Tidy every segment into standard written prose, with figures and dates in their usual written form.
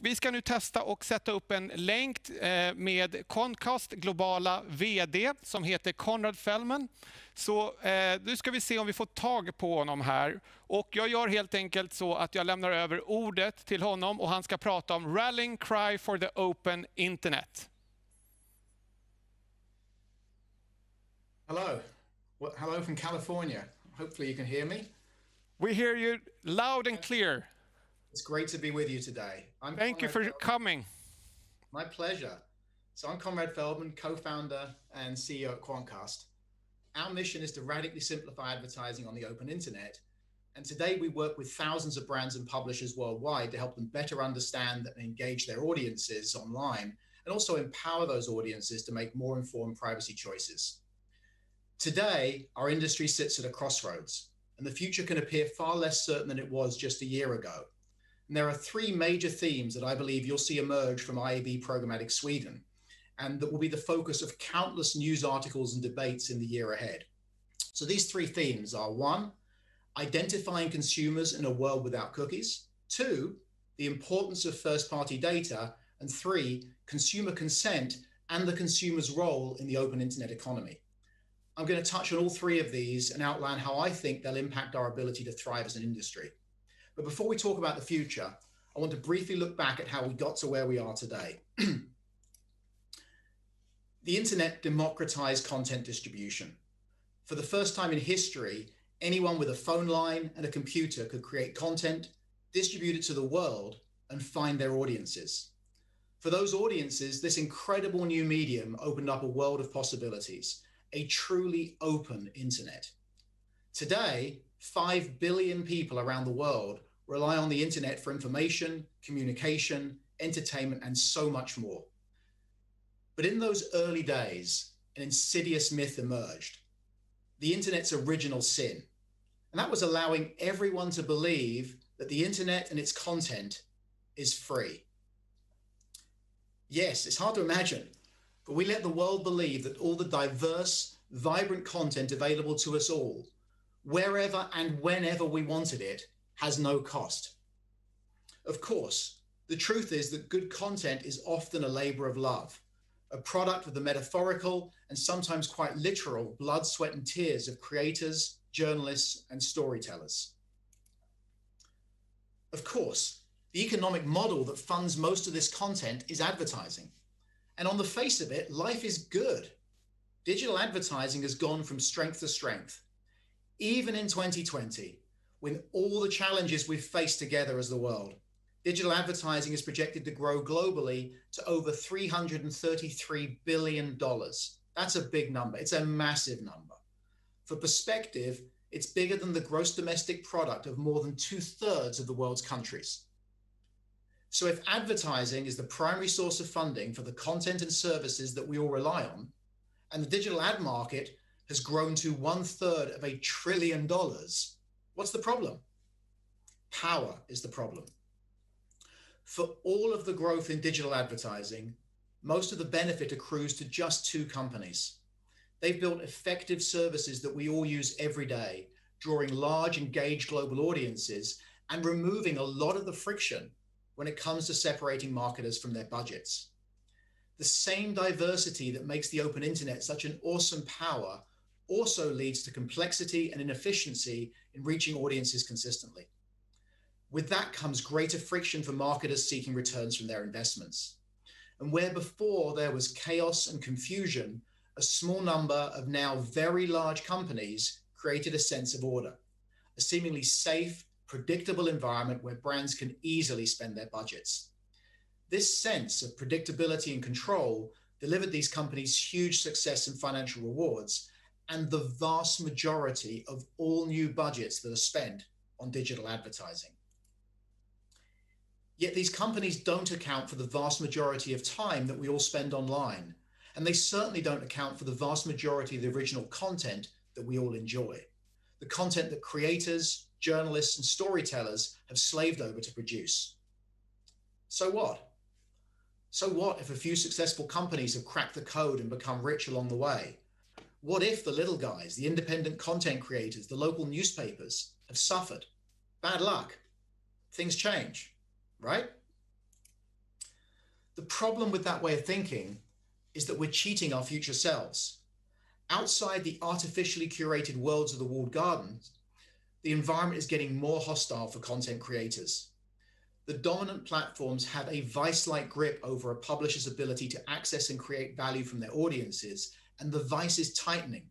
Vi ska nu testa och sätta upp en länk med Quantcast globala vd som heter Konrad Feldman. Så nu ska vi se om vi får tag på honom här. Och jag gör helt enkelt så att jag lämnar över ordet till honom och han ska prata om Rallying Cry for the Open Internet. Hello. Well, hello from California. Hopefully you can hear me. We hear you loud and clear. It's great to be with you today. Thank you for coming. My pleasure. So I'm Konrad Feldman, co-founder and CEO at Quantcast. Our mission is to radically simplify advertising on the open internet. And today we work with thousands of brands and publishers worldwide to help them better understand and engage their audiences online, and also empower those audiences to make more informed privacy choices. Today, our industry sits at a crossroads, and the future can appear far less certain than it was just a year ago. And there are three major themes that I believe you'll see emerge from IAB Programmatic Sweden, and that will be the focus of countless news articles and debates in the year ahead. So these three themes are: one, identifying consumers in a world without cookies; two, the importance of first-party data; and three, consumer consent and the consumer's role in the open internet economy. I'm going to touch on all three of these and outline how I think they'll impact our ability to thrive as an industry. But before we talk about the future, I want to briefly look back at how we got to where we are today. The internet democratized content distribution. For the first time in history, anyone with a phone line and a computer could create content, distribute it to the world, and find their audiences. For those audiences, this incredible new medium opened up a world of possibilities, a truly open internet. Today, 5 billion people around the world rely on the internet for information, communication, entertainment, and so much more. But in those early days, an insidious myth emerged: the internet's original sin. And that was allowing everyone to believe that the internet and its content is free. Yes, it's hard to imagine, but we let the world believe that all the diverse, vibrant content available to us all, wherever and whenever we wanted it, has no cost. Of course, the truth is that good content is often a labor of love, a product of the metaphorical and sometimes quite literal blood, sweat, and tears of creators, journalists, and storytellers. Of course, the economic model that funds most of this content is advertising. And on the face of it, life is good. Digital advertising has gone from strength to strength. Even in 2020, with all the challenges we've faced together as the world, digital advertising is projected to grow globally to over $333 billion. That's a big number. It's a massive number. For perspective, it's bigger than the gross domestic product of more than 2/3 of the world's countries. So if advertising is the primary source of funding for the content and services that we all rely on, and the digital ad market has grown to 1/3 of $1 trillion, what's the problem? Power is the problem. For all of the growth in digital advertising, most of the benefit accrues to just two companies. They've built effective services that we all use every day, drawing large, engaged global audiences and removing a lot of the friction when it comes to separating marketers from their budgets. The same diversity that makes the open internet such an awesome power also leads to complexity and inefficiency in reaching audiences consistently. With that comes greater friction for marketers seeking returns from their investments. And where before there was chaos and confusion, a small number of now very large companies created a sense of order, a seemingly safe, predictable environment where brands can easily spend their budgets. This sense of predictability and control delivered these companies huge success and financial rewards, and the vast majority of all new budgets that are spent on digital advertising. Yet these companies don't account for the vast majority of time that we all spend online, and they certainly don't account for the vast majority of the original content that we all enjoy, the content that creators, journalists, and storytellers have slaved over to produce. So what? So what if a few successful companies have cracked the code and become rich along the way? What if the little guys, the independent content creators, the local newspapers have suffered? Bad luck. Things change, right? problem with that way of thinking is that we're cheating our future selves. Outside the artificially curated worlds of the walled gardens, the environment is getting more hostile for content creators. The dominant platforms have a vice-like grip over a publisher's ability to access and create value from their audiences, and the vice is tightening.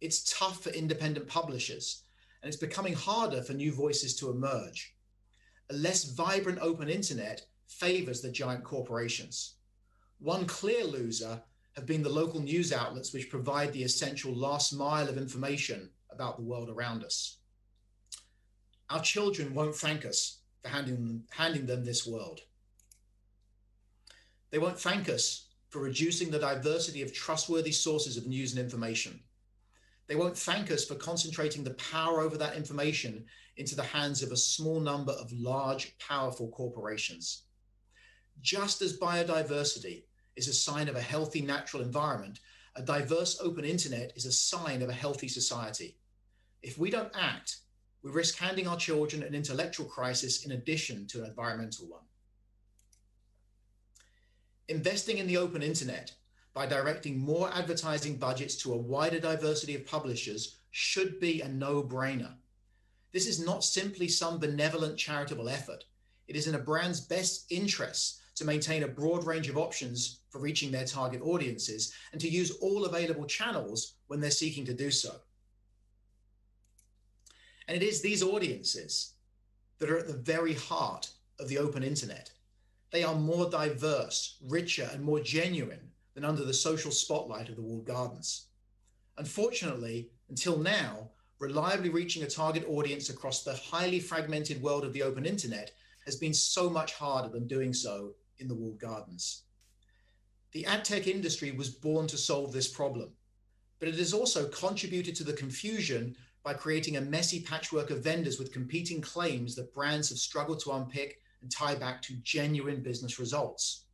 It's tough for independent publishers, and it's becoming harder for new voices to emerge. A less vibrant open internet favors the giant corporations. One clear loser have been the local news outlets which provide the essential last mile of information about the world around us. Our children won't thank us for handing them this world. They won't thank us for reducing the diversity of trustworthy sources of news and information. They won't thank us for concentrating the power over that information into the hands of a small number of large, powerful corporations. Just as biodiversity is a sign of a healthy natural environment, a diverse open internet is a sign of a healthy society. If we don't act, we risk handing our children an intellectual crisis in addition to an environmental one. Investing in the open internet by directing more advertising budgets to a wider diversity of publishers should be a no-brainer. This is not simply some benevolent charitable effort. It is in a brand's best interests to maintain a broad range of options for reaching their target audiences and to use all available channels when they're seeking to do so. And it is these audiences that are at the very heart of the open internet. They are more diverse, richer, and more genuine than under the social spotlight of the walled gardens. Unfortunately, until now, reliably reaching a target audience across the highly fragmented world of the open internet has been so much harder than doing so in the walled gardens. The ad tech industry was born to solve this problem, but it has also contributed to the confusion by creating a messy patchwork of vendors with competing claims that brands have struggled to unpick and tie back to genuine business results.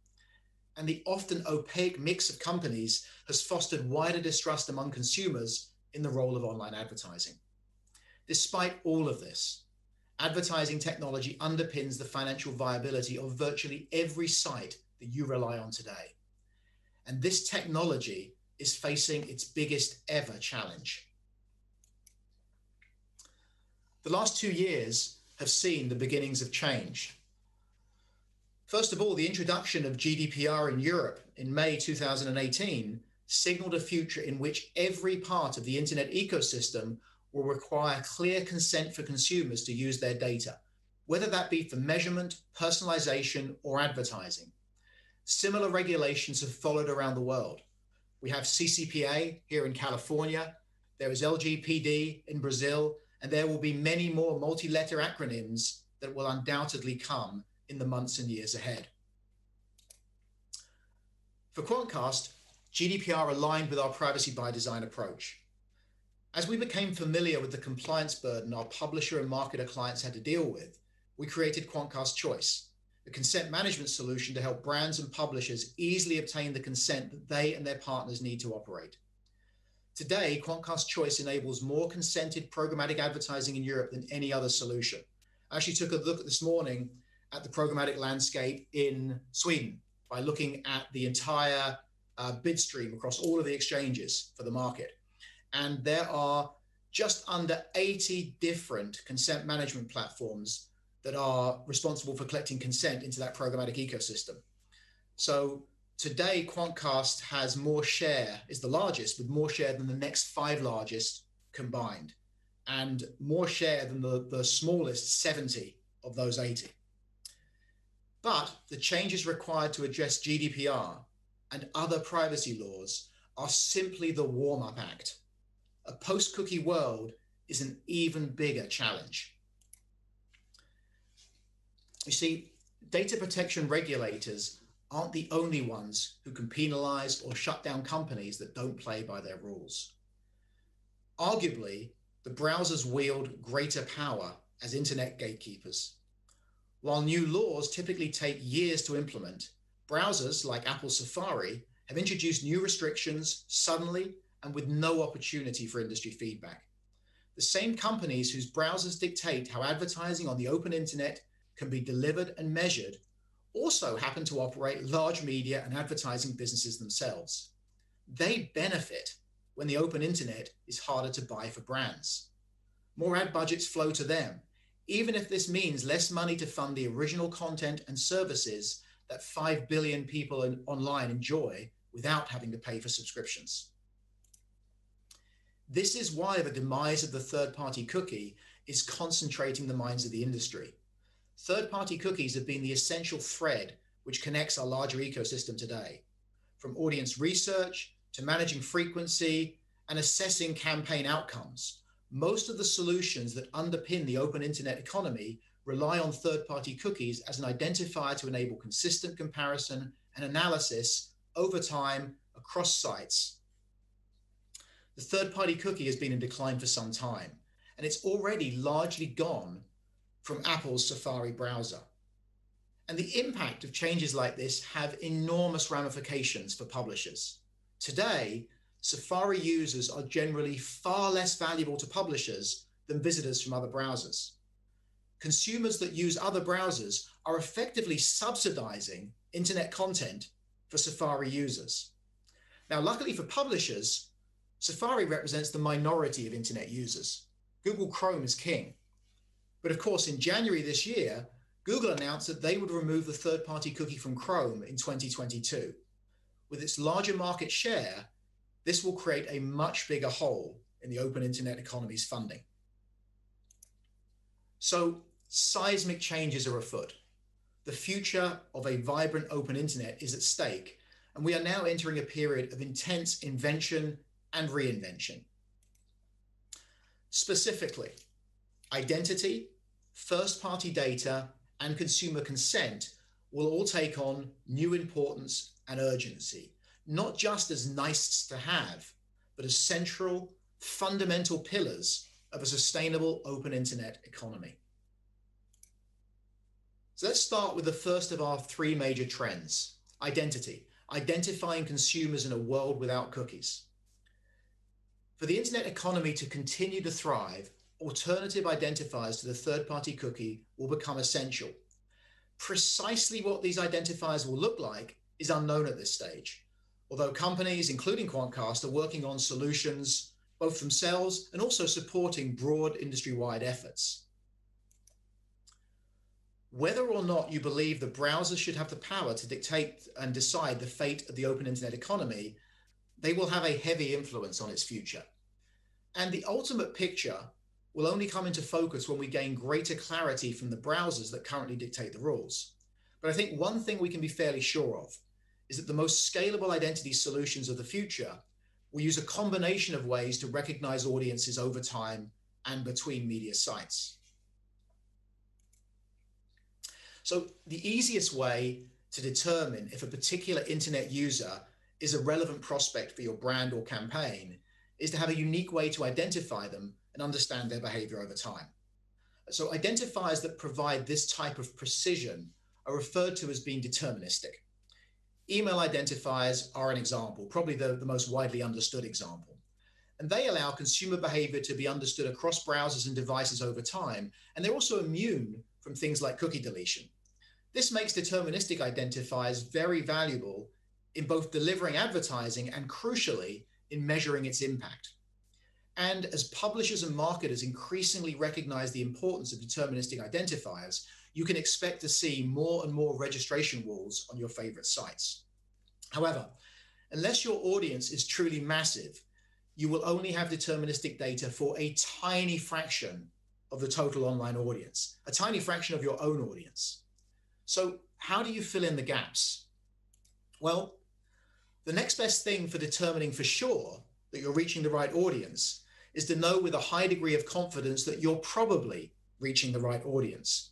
And the often opaque mix of companies has fostered wider distrust among consumers in the role of online advertising. Despite all of this, advertising technology underpins the financial viability of virtually every site that you rely on today. And this technology is facing its biggest ever challenge. The last 2 years have seen the beginnings of change. First of all, the introduction of GDPR in Europe in May 2018 signaled a future in which every part of the internet ecosystem will require clear consent for consumers to use their data, whether that be for measurement, personalization, or advertising. Similar regulations have followed around the world. We have CCPA here in California, there is LGPD in Brazil, and there will be many more multi-letter acronyms that will undoubtedly come in the months and years ahead. For Quantcast, GDPR aligned with our privacy by design approach. As we became familiar with the compliance burden our publisher and marketer clients had to deal with, we created Quantcast Choice, a consent management solution to help brands and publishers easily obtain the consent that they and their partners need to operate. Today, Quantcast Choice enables more consented programmatic advertising in Europe than any other solution. I actually took a look this morning at the programmatic landscape in Sweden by looking at the entire bid stream across all of the exchanges for the market. And there are just under 80 different consent management platforms that are responsible for collecting consent into that programmatic ecosystem. So today, Quantcast has more share, is the largest, with more share than the next 5 largest combined, and more share than the smallest 70 of those 80. But the changes required to address GDPR and other privacy laws are simply the warm-up act. A post-cookie world is an even bigger challenge. You see, data protection regulators aren't the only ones who can penalize or shut down companies that don't play by their rules. Arguably, the browsers wield greater power as internet gatekeepers. While new laws typically take years to implement, browsers like Apple Safari have introduced new restrictions suddenly and with no opportunity for industry feedback. The same companies whose browsers dictate how advertising on the open internet can be delivered and measured also happen to operate large media and advertising businesses themselves. They benefit when the open internet is harder to buy for brands. More ad budgets flow to them, even if this means less money to fund the original content and services that 5 billion people online enjoy without having to pay for subscriptions. This is why the demise of the third-party cookie is concentrating the minds of the industry. Third-party cookies have been the essential thread which connects our larger ecosystem today, from audience research to managing frequency and assessing campaign outcomes. Most of the solutions that underpin the open internet economy rely on third-party cookies as an identifier to enable consistent comparison and analysis over time across sites. The third-party cookie has been in decline for some time, and it's already largely gone from Apple's Safari browser. And the impact of changes like this have enormous ramifications for publishers. Today, Safari users are generally far less valuable to publishers than visitors from other browsers. Consumers that use other browsers are effectively subsidizing internet content for Safari users. Now, luckily for publishers, Safari represents the minority of internet users. Google Chrome is king. But of course, in January this year, Google announced that they would remove the third-party cookie from Chrome in 2022. With its larger market share, this will create a much bigger hole in the open internet economy's funding. So, seismic changes are afoot. The future of a vibrant open internet is at stake, and we are now entering a period of intense invention and reinvention. Specifically, identity, first-party data, and consumer consent will all take on new importance and urgency, not just as nice to have, but as central, fundamental pillars of a sustainable open internet economy. So let's start with the first of our three major trends: identity, identifying consumers in a world without cookies. For the internet economy to continue to thrive, alternative identifiers to the third-party cookie will become essential. Precisely what these identifiers will look like is unknown at this stage, although companies, including Quantcast, are working on solutions both themselves and also supporting broad industry-wide efforts. Whether or not you believe the browsers should have the power to dictate and decide the fate of the open internet economy, they will have a heavy influence on its future. And the ultimate picture will only come into focus when we gain greater clarity from the browsers that currently dictate the rules. But I think one thing we can be fairly sure of is that the most scalable identity solutions of the future will use a combination of ways to recognize audiences over time and between media sites. So the easiest way to determine if a particular internet user is a relevant prospect for your brand or campaign is to have a unique way to identify them and understand their behavior over time. So identifiers that provide this type of precision are referred to as being deterministic. Email identifiers are an example, probably the most widely understood example. And they allow consumer behavior to be understood across browsers and devices over time, and they're also immune from things like cookie deletion. This makes deterministic identifiers very valuable in both delivering advertising and, crucially, in measuring its impact. And as publishers and marketers increasingly recognize the importance of deterministic identifiers, you can expect to see more and more registration walls on your favorite sites. However, unless your audience is truly massive, you will only have deterministic data for a tiny fraction of the total online audience, a tiny fraction of your own audience. So how do you fill in the gaps? Well, the next best thing for determining for sure that you're reaching the right audience is to know with a high degree of confidence that you're probably reaching the right audience.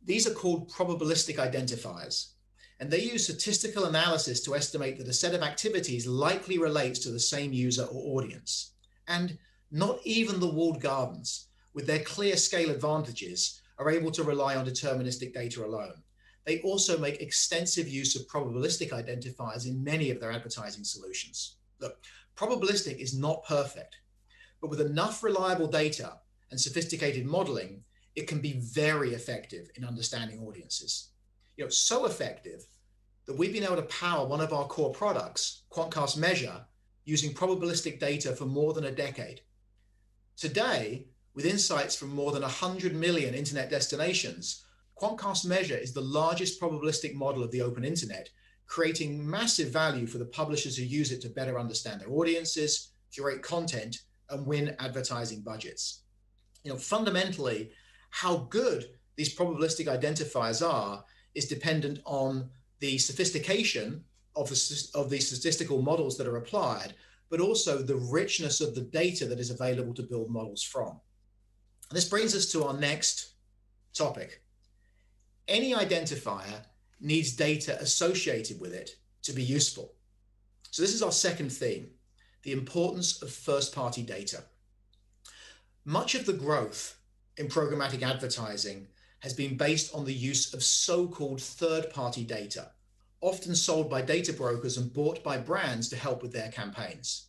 These are called probabilistic identifiers, and they use statistical analysis to estimate that a set of activities likely relates to the same user or audience. And not even the walled gardens, with their clear scale advantages, are able to rely on deterministic data alone. They also make extensive use of probabilistic identifiers in many of their advertising solutions. Look, probabilistic is not perfect, but with enough reliable data and sophisticated modeling, it can be very effective in understanding audiences. So effective that we've been able to power one of our core products, Quantcast Measure, using probabilistic data for more than a decade. Today, with insights from more than 100 million internet destinations, Quantcast Measure is the largest probabilistic model of the open internet, creating massive value for the publishers who use it to better understand their audiences, curate content, and win advertising budgets. Fundamentally, how good these probabilistic identifiers are is dependent on the sophistication of the statistical models that are applied, but also the richness of the data that is available to build models from. And this brings us to our next topic. Any identifier needs data associated with it to be useful. So this is our second theme, the importance of first-party data. Much of the growth in programmatic advertising has been based on the use of so-called third-party data, often sold by data brokers and bought by brands to help with their campaigns.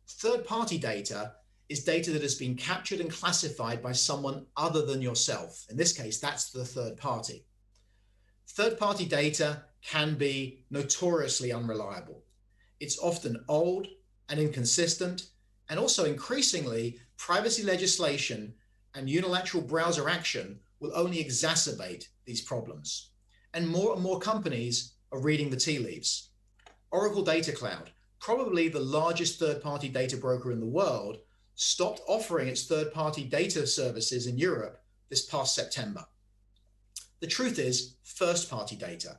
Third-party data is data that has been captured and classified by someone other than yourself. In this case, that's the third party. Third-party data can be notoriously unreliable. It's often old and inconsistent, and also increasingly, privacy legislation and unilateral browser action will only exacerbate these problems. And more companies are reading the tea leaves. Oracle Data Cloud, probably the largest third-party data broker in the world, stopped offering its third-party data services in Europe this past September. The truth is, first-party data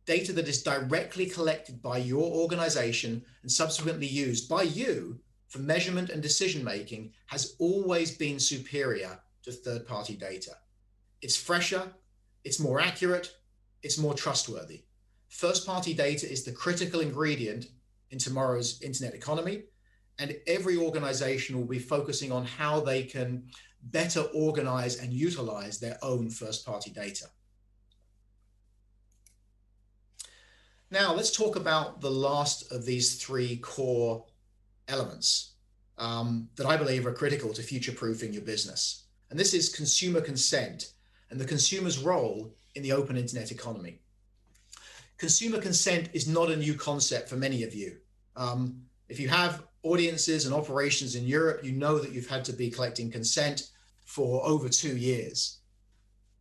that is directly collected by your organization and subsequently used by you for measurement and decision-making, has always been superior to third-party data. It's fresher, it's more accurate, it's more trustworthy. First-party data is the critical ingredient in tomorrow's internet economy, and every organization will be focusing on how they can better organize and utilize their own first-party data. Now, let's talk about the last of these three core elements that I believe are critical to future-proofing your business. And this is consumer consent and the consumer's role in the open internet economy. Consumer consent is not a new concept for many of you. If you have audiences and operations in Europe, you know that you've had to be collecting consent for over 2 years.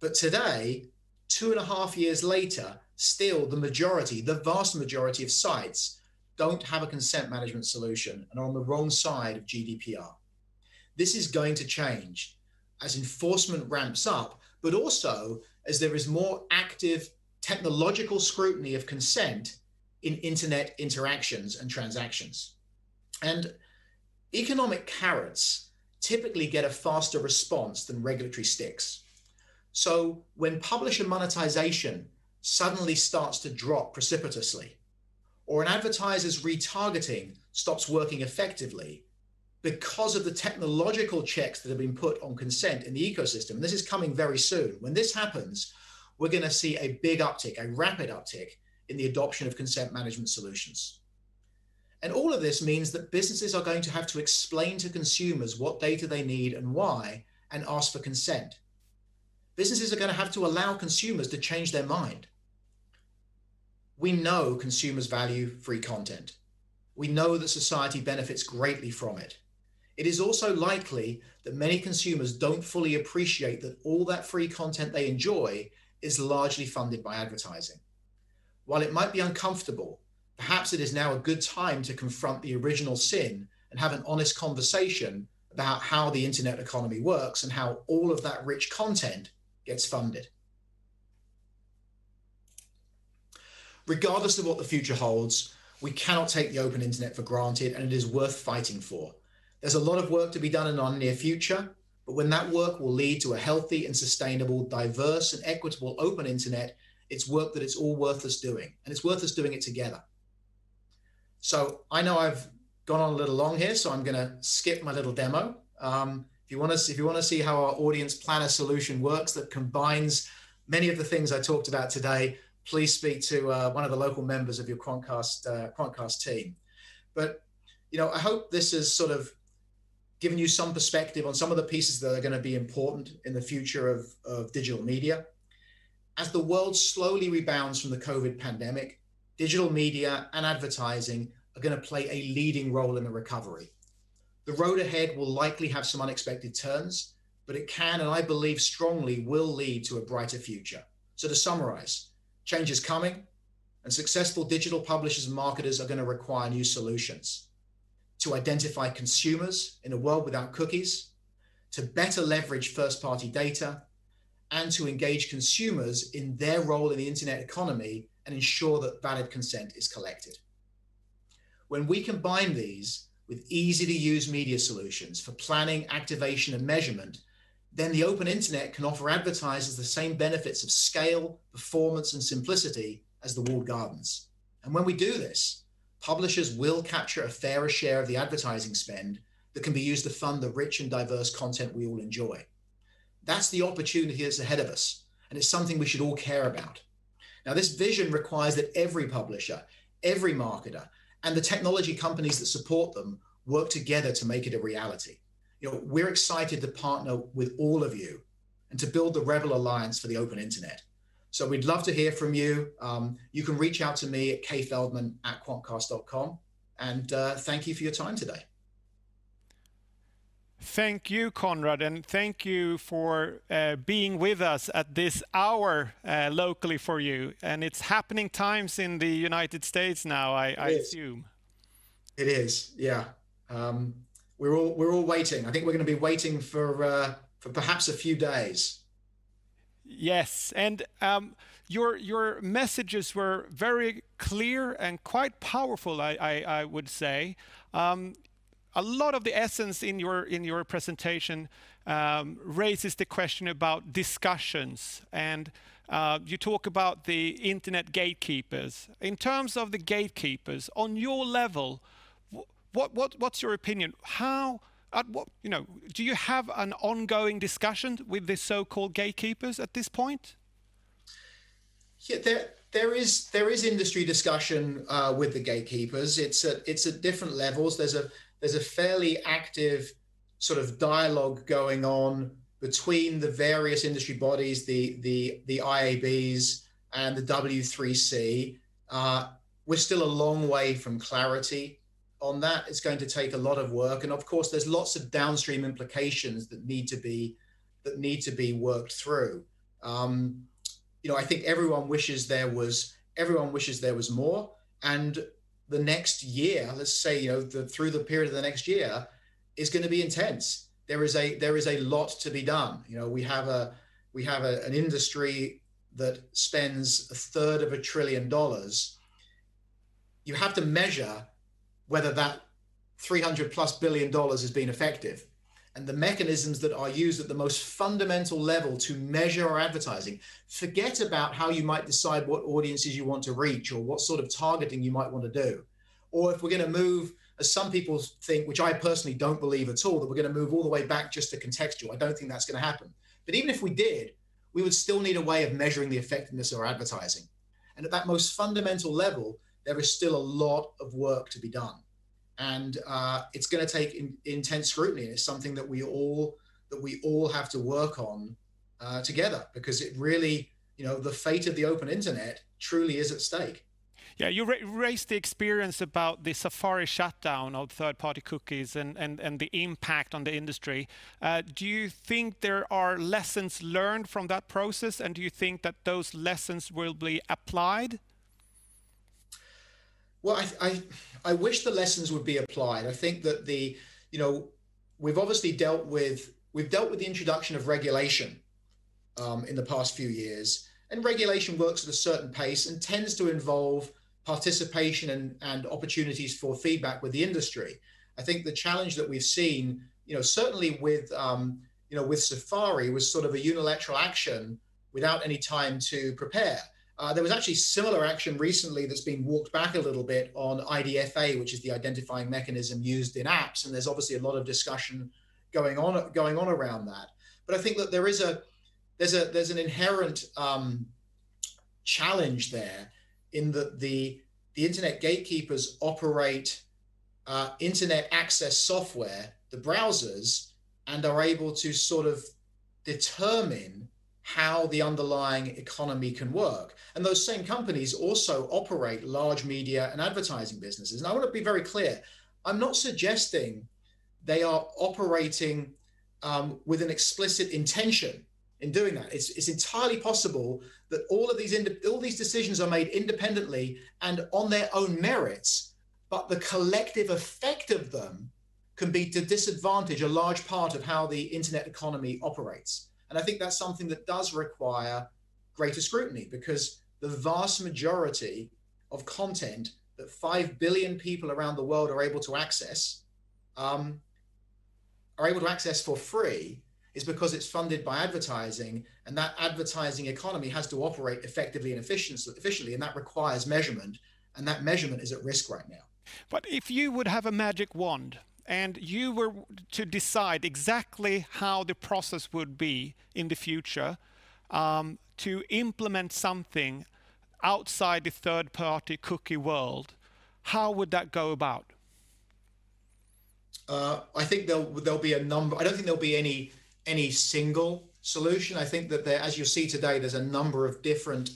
But today, 2.5 years later, still the vast majority of sites don't have a consent management solution and are on the wrong side of GDPR. This is going to change as enforcement ramps up, but also as there is more active technological scrutiny of consent in internet interactions and transactions. And economic carrots typically get a faster response than regulatory sticks. So when publisher monetization suddenly starts to drop precipitously, or an advertiser's retargeting stops working effectively because of the technological checks that have been put on consent in the ecosystem, and this is coming very soon. When this happens, we're going to see a big uptick, a rapid uptick in the adoption of consent management solutions. And all of this means that businesses are going to have to explain to consumers what data they need and why, and ask for consent. Businesses are going to have to allow consumers to change their mind. We know consumers value free content. We know that society benefits greatly from it. It is also likely that many consumers don't fully appreciate that all that free content they enjoy is largely funded by advertising. While it might be uncomfortable, perhaps it is now a good time to confront the original sin and have an honest conversation about how the internet economy works and how all of that rich content gets funded. Regardless of what the future holds, we cannot take the open internet for granted, and it is worth fighting for. There's a lot of work to be done in our near future, but when that work will lead to a healthy and sustainable, diverse and equitable open internet, it's work that it's all worth us doing, and it's worth us doing it together. So I know I've gone on a little long here, so I'm going to skip my little demo. If you want to see how our audience planner solution works that combines many of the things I talked about today, please speak to one of the local members of your Quantcast team. But I hope this has sort of given you some perspective on some of the pieces that are going to be important in the future of digital media. As the world slowly rebounds from the COVID pandemic, digital media and advertising are going to play a leading role in the recovery. The road ahead will likely have some unexpected turns, but it can, and I believe strongly, will lead to a brighter future. So to summarize, change is coming, and successful digital publishers and marketers are going to require new solutions to identify consumers in a world without cookies, to better leverage first-party data, and to engage consumers in their role in the internet economy and ensure that valid consent is collected. When we combine these with easy-to-use media solutions for planning, activation, and measurement, then the open internet can offer advertisers the same benefits of scale, performance, and simplicity as the walled gardens. And when we do this, publishers will capture a fairer share of the advertising spend that can be used to fund the rich and diverse content we all enjoy. That's the opportunity that's ahead of us, and it's something we should all care about. Now, this vision requires that every publisher, every marketer, and the technology companies that support them work together to make it a reality. We're excited to partner with all of you and to build the Rebel Alliance for the open internet. So we'd love to hear from you. You can reach out to me at kfeldman@quantcast.com. And thank you for your time today. Thank you, Konrad, and thank you for being with us at this hour locally for you. And it's happening times in the United States now, I assume. It is, yeah. We're all waiting. I think we're going to be waiting for perhaps a few days. Yes, and your messages were very clear and quite powerful, I would say. A lot of the essence in your presentation raises the question about discussions, and you talk about the internet gatekeepers. In terms of the gatekeepers, on your level, what's your opinion? Do you have an ongoing discussion with the so-called gatekeepers at this point? Yeah, there is industry discussion with the gatekeepers. It's at different levels. There's a fairly active sort of dialogue going on between the various industry bodies, the IABs and the W3C. We're still a long way from clarity on that. It's going to take a lot of work, and of course, there's lots of downstream implications that need to be worked through. I think everyone wishes there was more, and the next year, let's say, through the period of the next year, is going to be intense. There is a lot to be done. We have an industry that spends $1/3 trillion. You have to measure whether that $300+ billion has been effective. And the mechanisms that are used at the most fundamental level to measure our advertising, forget about how you might decide what audiences you want to reach or what sort of targeting you might want to do. Or if we're going to move, as some people think, which I personally don't believe at all, that we're going to move all the way back just to contextual. I don't think that's going to happen. But even if we did, we would still need a way of measuring the effectiveness of our advertising. And at that most fundamental level, there is still a lot of work to be done. And it's going to take intense scrutiny. It's something that we all have to work on together, because it really, the fate of the open internet truly is at stake. Yeah, you raised the experience about the Safari shutdown of third-party cookies and the impact on the industry. Do you think there are lessons learned from that process, and do you think that those lessons will be applied? Well, I wish the lessons would be applied. I think that we've obviously dealt with the introduction of regulation in the past few years, and regulation works at a certain pace and tends to involve participation and opportunities for feedback with the industry. I think the challenge that we've seen, certainly with Safari, was sort of a unilateral action without any time to prepare. There was actually similar action recently that's been walked back a little bit on IDFA, which is the identifying mechanism used in apps, and there's obviously a lot of discussion going on around that. But I think that there's an inherent challenge there, in that the internet gatekeepers operate internet access software, the browsers, and are able to sort of determine how the underlying economy can work. And those same companies also operate large media and advertising businesses. And I want to be very clear. I'm not suggesting they are operating with an explicit intention in doing that. It's entirely possible that all these decisions are made independently and on their own merits, but the collective effect of them can be to disadvantage a large part of how the internet economy operates. And I think that's something that does require greater scrutiny, because the vast majority of content that 5 billion people around the world are able to access for free is because it's funded by advertising, and that advertising economy has to operate effectively and efficiently, and that requires measurement, and that measurement is at risk right now. But if you would have a magic wand and you were to decide exactly how the process would be in the future to implement something outside the third-party cookie world, how would that go about? I think there'll be a number. I don't think there'll be any single solution. I think that as you'll see today, there's a number of different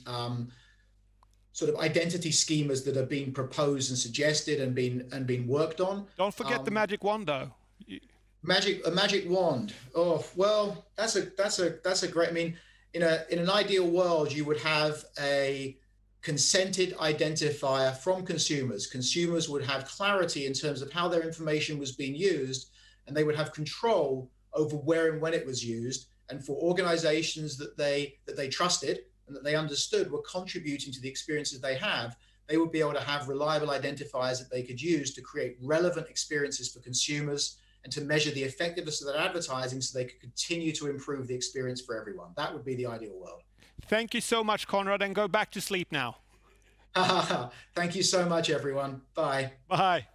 sort of identity schemas that have been proposed and suggested and been worked on. Don't forget the magic wand, though. A magic wand. Oh well, that's a great. I mean, in an ideal world, you would have a consented identifier from consumers. Consumers would have clarity in terms of how their information was being used, and they would have control over where and when it was used. And for organizations that they trusted and that they understood were contributing to the experiences they have, they would be able to have reliable identifiers that they could use to create relevant experiences for consumers and to measure the effectiveness of that advertising so they could continue to improve the experience for everyone. That would be the ideal world. Thank you so much, Konrad, and go back to sleep now. Thank you so much, everyone. Bye. Bye.